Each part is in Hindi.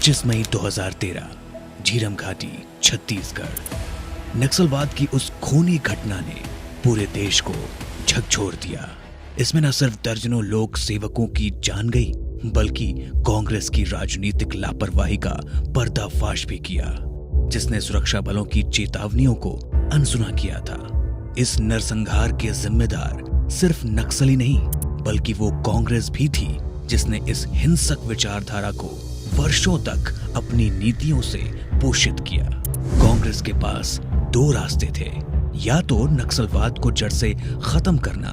25 मई 2013 झीरम घाटी, छत्तीसगढ़। नक्सलवाद की उस खूनी घटना ने पूरे देश को झकझोर दिया। इसमें न सिर्फ दर्जनों लोक सेवकों की जान गई, बल्कि कांग्रेस की राजनीतिक लापरवाही का पर्दाफाश भी किया, जिसने सुरक्षा बलों की चेतावनियों को अनसुना किया था। इस नरसंहार के जिम्मेदार सिर्फ नक्सली नहीं, बल्कि वो कांग्रेस भी थी, जिसने इस हिंसक विचारधारा को वर्षों तक अपनी नीतियों से पोषित किया। कांग्रेस के पास दो रास्ते थे, या तो नक्सलवाद को जड़ से खत्म करना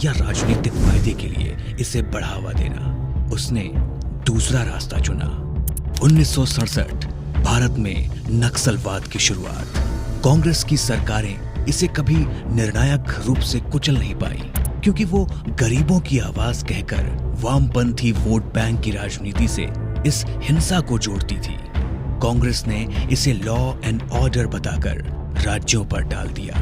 या राजनीतिक फायदे के लिए इसे बढ़ावा देना। उसने दूसरा रास्ता चुना। 1967 भारत में नक्सलवाद की शुरुआत। कांग्रेस की सरकारें इसे कभी निर्णायक रूप से कुचल नहीं पाई, क्योंकि वो गरीबों की आवाज कहकर वामपंथी वोट बैंक की राजनीति से इस हिंसा को जोड़ती थी। कांग्रेस ने इसे लॉ एंड ऑर्डर बताकर राज्यों पर डाल दिया,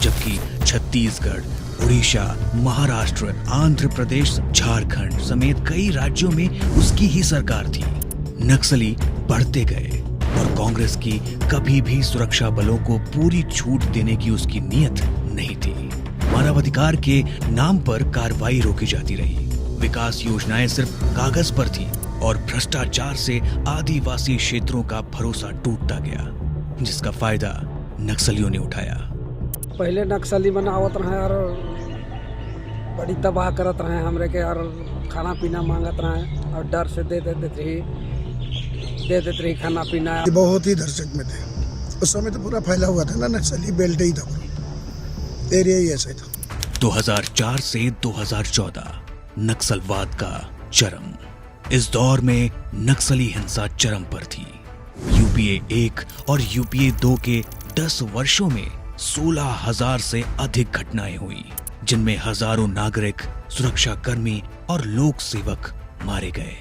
जबकि छत्तीसगढ़, उड़ीसा, महाराष्ट्र, आंध्र प्रदेश, झारखंड समेत कई राज्यों में उसकी ही सरकार थी। नक्सली बढ़ते गए और कांग्रेस की कभी भी सुरक्षा बलों को पूरी छूट देने की उसकी नीयत नहीं थी। मानवाधिकार के नाम पर कार्रवाई रोकी जाती रही, विकास योजनाएं सिर्फ कागज पर थी और भ्रष्टाचार से आदिवासी क्षेत्रों का भरोसा टूटता गया, जिसका फायदा नक्सलियों ने उठाया। पहले नक्सली बनावत रहे और बड़ी तबाह करत रहे हमरे के, और खाना पीना मांगत रहे और डर से दे देते रही खाना पीना। बहुत ही दर्शक में थे उस समय, तो पूरा फैला हुआ था ना, नक्सली बेल्ट ही था, एरिया ही ऐसा था। 2004 से 2014 नक्सलवाद का चरम। इस दौर में नक्सली हिंसा चरम पर थी। यूपीए 1 और यूपीए 2 के 10 वर्षों में 16,000 से अधिक घटनाएं हुई, जिनमें हजारों नागरिक, सुरक्षाकर्मी और लोक सेवक मारे गए।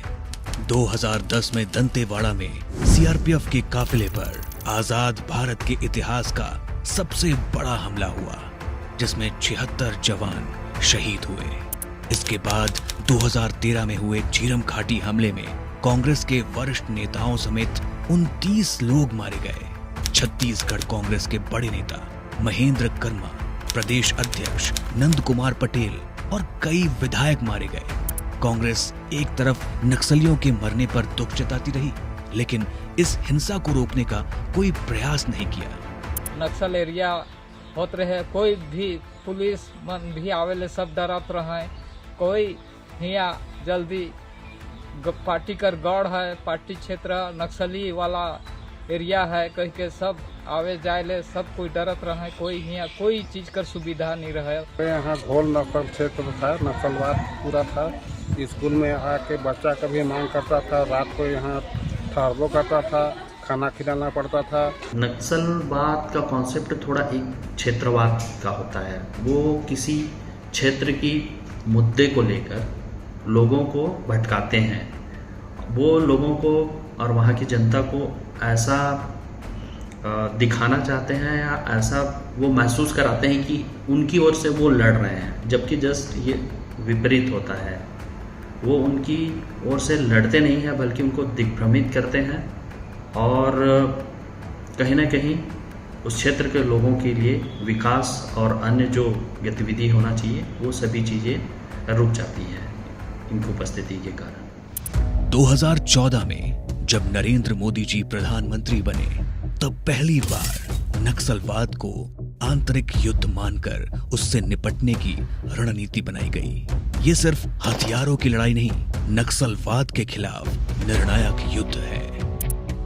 2010 में दंतेवाड़ा में सीआरपीएफ के काफिले पर आजाद भारत के इतिहास का सबसे बड़ा हमला हुआ, जिसमें 76 जवान शहीद हुए। इसके बाद 2013 में हुए झीरम घाटी हमले में कांग्रेस के वरिष्ठ नेताओं समेत 29 लोग मारे गए। छत्तीसगढ़ कांग्रेस के बड़े नेता महेंद्र कर्मा, प्रदेश अध्यक्ष नंद कुमार पटेल और कई विधायक मारे गए। कांग्रेस एक तरफ नक्सलियों के मरने पर दुख जताती रही, लेकिन इस हिंसा को रोकने का कोई प्रयास नहीं किया। नक्सल एरिया होत रहे, कोई भी पुलिस मन भी आवेले, सब डरत रहे। कोई हिया जल्दी पार्टी कर गौड़ है, पार्टी क्षेत्र नक्सली वाला एरिया है कह के सब आवे जाए ले, सब कोई डरत रहे। कोई हिया कोई चीज कर सुविधा नहीं रहे। यहाँ घोल नक्सल क्षेत्र था, नक्सलवाद पूरा था। स्कूल में आके बच्चा कभी मांग करता था, रात को यहाँ ठहरबो करता था, खाना खिलाना पड़ता था। नक्सलवाद का कॉन्सेप्ट थोड़ा एक क्षेत्रवाद का होता है। वो किसी क्षेत्र की मुद्दे को लेकर लोगों को भटकाते हैं। वो लोगों को और वहाँ की जनता को ऐसा दिखाना चाहते हैं या ऐसा वो महसूस कराते हैं कि उनकी ओर से वो लड़ रहे हैं, जबकि जस्ट ये विपरीत होता है। वो उनकी ओर से लड़ते नहीं हैं, बल्कि उनको दिग्भ्रमित करते हैं और कहीं ना कहीं उस क्षेत्र के लोगों के लिए विकास और अन्य जो गतिविधि होना चाहिए वो सभी चीज़ें रुक जाती हैं इनकी उपस्थिति के कारण। 2014 में जब नरेंद्र मोदी जी प्रधानमंत्री बने, तब पहली बार नक्सलवाद को आंतरिक युद्ध मानकर उससे निपटने की रणनीति बनाई गई। ये सिर्फ हथियारों की लड़ाई नहीं, नक्सलवाद के खिलाफ निर्णायक युद्ध है।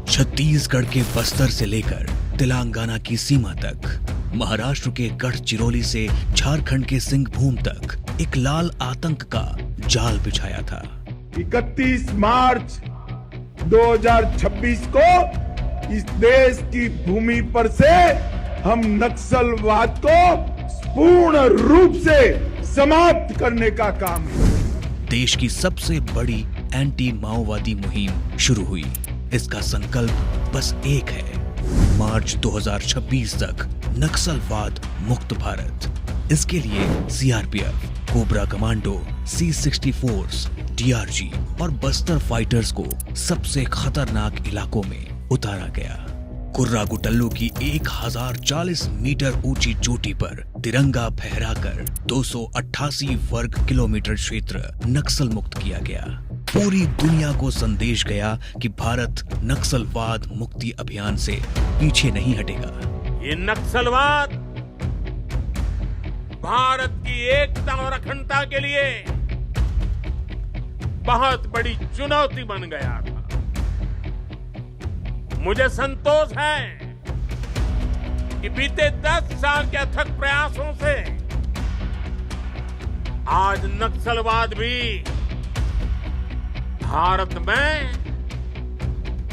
छत्तीसगढ़ के बस्तर से लेकर तेलंगाना की सीमा तक, महाराष्ट्र के गढ़चिरौली से झारखंड के सिंहभूम तक एक लाल आतंक का जाल बिछाया था। 31 मार्च 2026 को इस देश की भूमि पर से हम नक्सलवाद को पूर्ण रूप से समाप्त करने का काम है। देश की सबसे बड़ी एंटी माओवादी मुहिम शुरू हुई। इसका संकल्प बस एक है, मार्च 2026 तक नक्सलवाद मुक्त भारत। इसके लिए CRPF, cobra commando, C-64, DRG और बस्तर फाइटर्स को सबसे खतरनाक इलाकों में उतारा गया। कुर्रा गुटल्लू की 1040 मीटर ऊंची चोटी पर तिरंगा फहराकर 288 वर्ग किलोमीटर क्षेत्र नक्सल मुक्त किया गया। पूरी दुनिया को संदेश गया कि भारत नक्सलवाद मुक्ति अभियान से पीछे नहीं हटेगा। ये नक्सलवाद भारत की एकता और अखंडता के लिए बहुत बड़ी चुनौती बन गया था। मुझे संतोष है कि बीते 10 साल के अथक प्रयासों से आज नक्सलवाद भी भारत में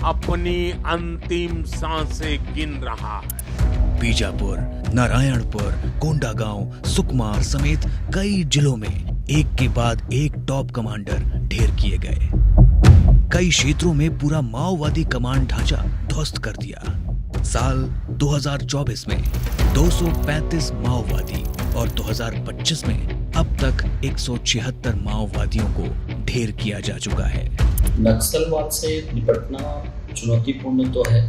अपनी अंतिम सांसें गिन रहा है। बीजापुर, नारायणपुर, कोंडागांव, सुकमा समेत कई जिलों में एक के बाद एक टॉप कमांडर ढेर किए गए। कई क्षेत्रों में पूरा माओवादी कमांड ढांचा ध्वस्त कर दिया। साल 2024 में 235 माओवादी और 2025 में अब तक 176 माओवादियों को ढेर किया जा चुका है। नक्सलवाद से निपटना चुनौतीपूर्ण तो है,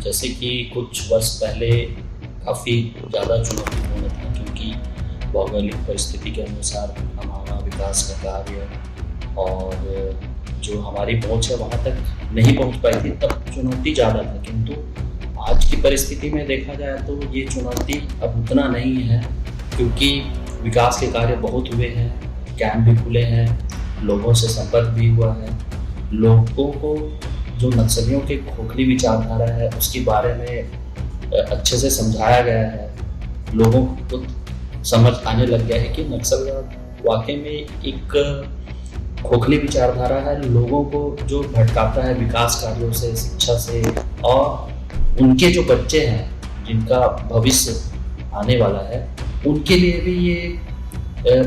जैसे कि कुछ वर्ष पहले काफ़ी ज़्यादा चुनौतीपूर्ण था, क्योंकि भौगोलिक परिस्थिति के अनुसार हमारा विकास का कार्य और जो हमारी पहुंच है वहाँ तक नहीं पहुंच पाई थी, तब चुनौती ज़्यादा था। किंतु आज की परिस्थिति में देखा जाए तो ये चुनौती अब उतना नहीं है, क्योंकि विकास के कार्य बहुत हुए हैं, कैंप भी खुले हैं, लोगों से संपर्क भी हुआ है। लोगों को जो नक्सलियों के खोखली विचारधारा है उसके बारे में अच्छे से समझाया गया है। लोगों को समझ आने लग गया है कि नक्सलवाद वाकई में एक खोखली विचारधारा है, लोगों को जो भटकाता है विकास कार्यों से, शिक्षा से, और उनके जो बच्चे हैं जिनका भविष्य आने वाला है उनके लिए भी ये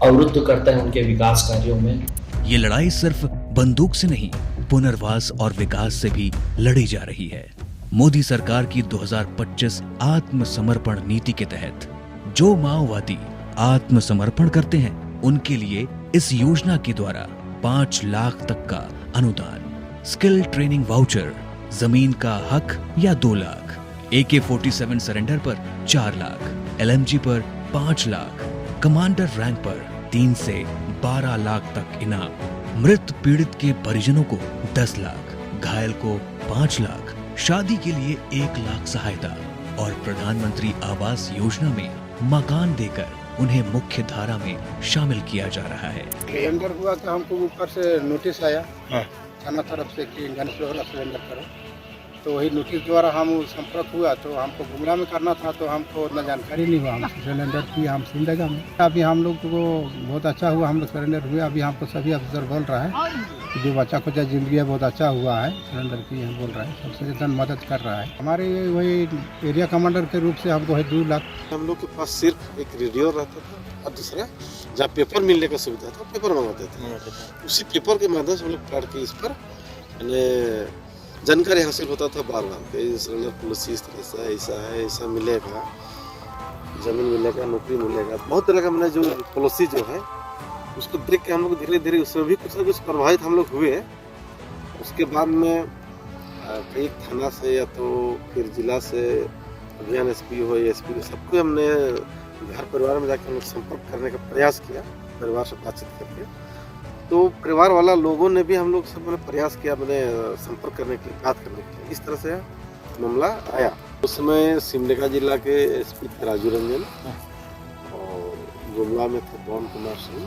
अवरुद्ध करता है उनके विकास कार्यों में। ये लड़ाई सिर्फ बंदूक से नहीं, पुनर्वास और विकास से भी लड़ी जा रही है। मोदी सरकार की 2025 आत्मसमर्पण नीति के तहत जो माओवादी आत्मसमर्पण करते हैं उनके लिए इस योजना के द्वारा 5 लाख तक का अनुदान, स्किल ट्रेनिंग वाउचर, जमीन का हक या 2 लाख, AK-47 सरेंडर पर 4 लाख, LMG पर 5 लाख, कमांडर रैंक पर 3 से 12 लाख तक इनाम, मृत पीड़ित के परिजनों को 10 लाख, घायल को 5 लाख, शादी के लिए 1 लाख सहायता और प्रधानमंत्री आवास योजना में मकान देकर उन्हें मुख्य धारा में शामिल किया जा रहा है। सिलेंडर हुआ तो हमको ऊपर से नोटिस आया थाना तरफ से कि गणेश वाला सिलेंडर करो, तो वही नोटिस द्वारा हम संपर्क हुआ। तो हमको गुमला में करना था, तो हमको उतना जानकारी नहीं हुआ। हम सिलेंडर की हम सिंधेगा में अभी हम लोग को बहुत अच्छा हुआ, हम लोग सिलेंडर हुए। अभी हमको सभी अफसर बोल रहा है कि जो बच्चा को जिंदगी है बहुत अच्छा हुआ है, सिलेंडर की हम बोल रहा है, सबसे ज़्यादा मदद कर रहा है। हमारे वही एरिया कमांडर के रूप से हमको 2 लाख। हम लोग के पास सिर्फ एक रेडियो रहता था और दूसरा जहाँ पेपर मिलने का सुविधा था पेपर मंगाते थे। उसी पेपर के माध्यम से हम लोग पढ़ के इस पर जानकारी हासिल होता था बार बार कि सिलेंडर पॉलिसी इस तरह से ऐसा है, ऐसा मिलेगा, जमीन मिलेगा, नौकरी मिलेगा, बहुत तरह का मैंने जो पॉलिसी जो है उसको देख के हम लोग धीरे धीरे उसमें भी कुछ ना कुछ प्रभावित हम लोग हुए। उसके बाद में कई थाना से या तो फिर जिला से अभियान SP हो या SP हो, सबको हमने घर परिवार में जाकर हम लोग संपर्क करने का प्रयास किया, परिवार से बातचीत करके। तो परिवार वाला लोगों ने भी हम लोग सब प्रयास किया, मैंने संपर्क करने के लिए, बात करने के लिए। इस तरह से मामला आया। उस समय सिमडेगा जिला के SP थे राजू रंजन और गुमला में थे पवन कुमार सिंह।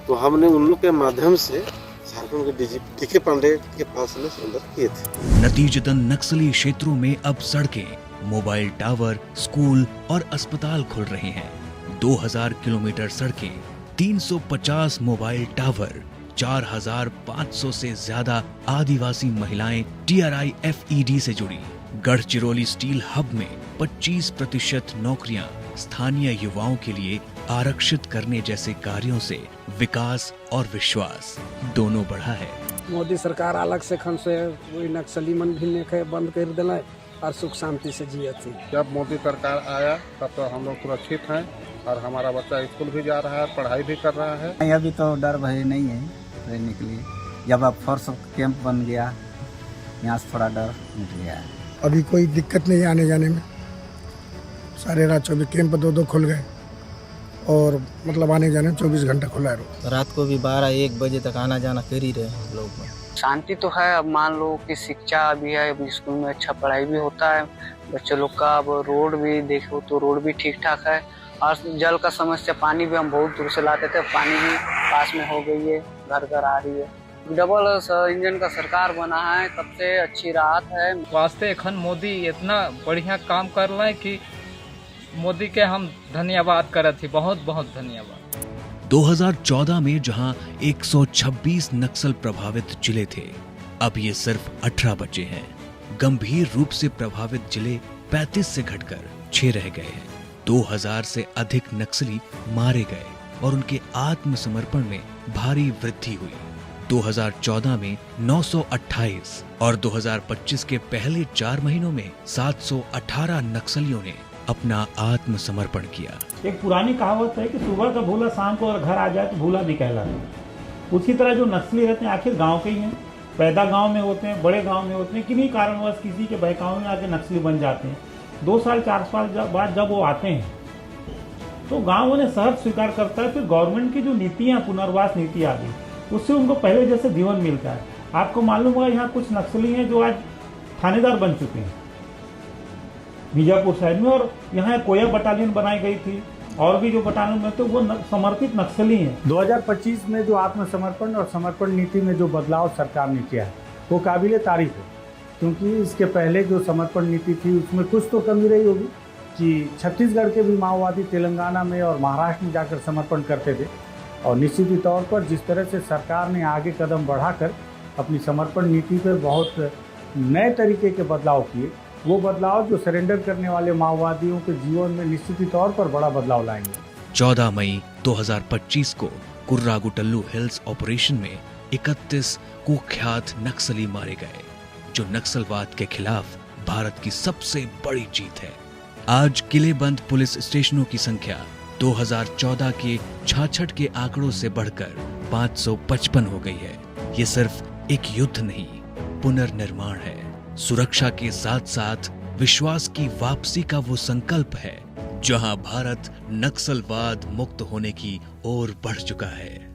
तो हमने उन लोग के माध्यम से झारखंड के DGP DK पांडे के पास में संपर्क किए थे। नतीजतन नक्सली क्षेत्रों में अब सड़कें, मोबाइल टावर, स्कूल और अस्पताल खुल रहे हैं। 2000 किलोमीटर सड़कें, 350 मोबाइल टावर, 4500 से ज्यादा आदिवासी महिलाएं TRI FED से जुड़ी। गढ़चिरौली स्टील हब में 25% नौकरियां स्थानीय युवाओं के लिए आरक्षित करने जैसे कार्यों से विकास और विश्वास दोनों बढ़ा है। मोदी सरकार अलग से खन से वही नक्सली मन भी ने बंद कर दिला और सुख शांति से जिए थी। जब मोदी सरकार आया तब तो हम लोग सुरक्षित हैं। और हमारा बच्चा स्कूल भी जा रहा है, पढ़ाई भी कर रहा है। नहीं, अभी तो डर भय नहीं है रहने के लिए। जब अब फोर्स कैंप बन गया, यहाँ से थोड़ा डर मिट गया है। अभी कोई दिक्कत नहीं आने जाने में। सारे रात 24 कैंप 2-2 खुल गए और मतलब आने जाने 24 घंटा खुला है। रात को भी 12-1 बजे तक आना जाना कर ही रहे लोग। शांति तो है। अब मान लो कि शिक्षा भी है, अब स्कूल में अच्छा पढ़ाई भी होता है बच्चे लोग का। अब रोड भी देखो तो रोड भी ठीक ठाक है। और जल का समस्या, पानी भी हम बहुत दूर से लाते थे, पानी भी पास में हो गई है, घर घर आ रही है। डबल इंजन का सरकार बना है, तब से अच्छी राहत है। वास्ते एखन मोदी इतना बढ़िया काम कर रहे हैं कि मोदी के हम धन्यवाद करत थी, बहुत बहुत धन्यवाद। 2014 में जहां 126 नक्सल प्रभावित जिले थे, अब ये सिर्फ 18 बचे हैं। गंभीर रूप से प्रभावित जिले 35 से घटकर 6 रह गए हैं। 2000 से अधिक नक्सली मारे गए और उनके आत्मसमर्पण में भारी वृद्धि हुई। 2014 में 928 और 2025 के पहले 4 महीनों में 718 नक्सलियों ने अपना आत्मसमर्पण किया। एक पुरानी कहावत है कि सुबह का भूला शाम को अगर घर आ जाए तो भूला भी कहलाता। उसी तरह जो नक्सली रहते हैं आखिर गांव के ही हैं, पैदा गांव में होते हैं, बड़े गांव में होते हैं, किन्हीं कारणवश किसी के बहकावे में आके नक्सली बन जाते हैं। 2 साल 4 साल बाद जब वो आते हैं तो गाँव उन्हें सहर्ष स्वीकार करता है। फिर गवर्नमेंट की जो नीतियाँ, पुनर्वास नीति आ गई, उससे उनको पहले जैसे जीवन मिलता है। आपको मालूम होगा यहाँ कुछ नक्सली हैं जो आज थानेदार बन चुके हैं बीजापुर साइड में, और यहाँ कोया बटालियन बनाई गई थी और भी जो बटालियन में थे वो समर्पित नक्सली हैं। 2025 में जो आत्मसमर्पण और समर्पण नीति में जो बदलाव सरकार ने किया है वो काबिले तारीफ है, क्योंकि इसके पहले जो समर्पण नीति थी उसमें कुछ तो कमी रही होगी कि छत्तीसगढ़ के भी माओवादी तेलंगाना में और महाराष्ट्र में जाकर समर्पण करते थे। और निश्चित ही तौर पर जिस तरह से सरकार ने आगे कदम बढ़ाकर अपनी समर्पण नीति पर बहुत नए तरीके के बदलाव किए, वो बदलाव जो सरेंडर करने वाले माओवादियों के जीवन में निश्चित ही तौर पर बड़ा बदलाव लाएंगे। 14 मई 2025 को कुर्रागुटल्लू हिल्स ऑपरेशन में 31 कुख्यात नक्सली मारे गए, जो नक्सलवाद के खिलाफ भारत की सबसे बड़ी जीत है। आज किलेबंद पुलिस स्टेशनों की संख्या 2014 के 66 के आंकड़ों से बढ़कर 555 हो गई है। ये सिर्फ एक युद्ध नहीं, पुनर्निर्माण है। सुरक्षा के साथ साथ विश्वास की वापसी का वो संकल्प है, जहां भारत नक्सलवाद मुक्त होने की ओर बढ़ चुका है।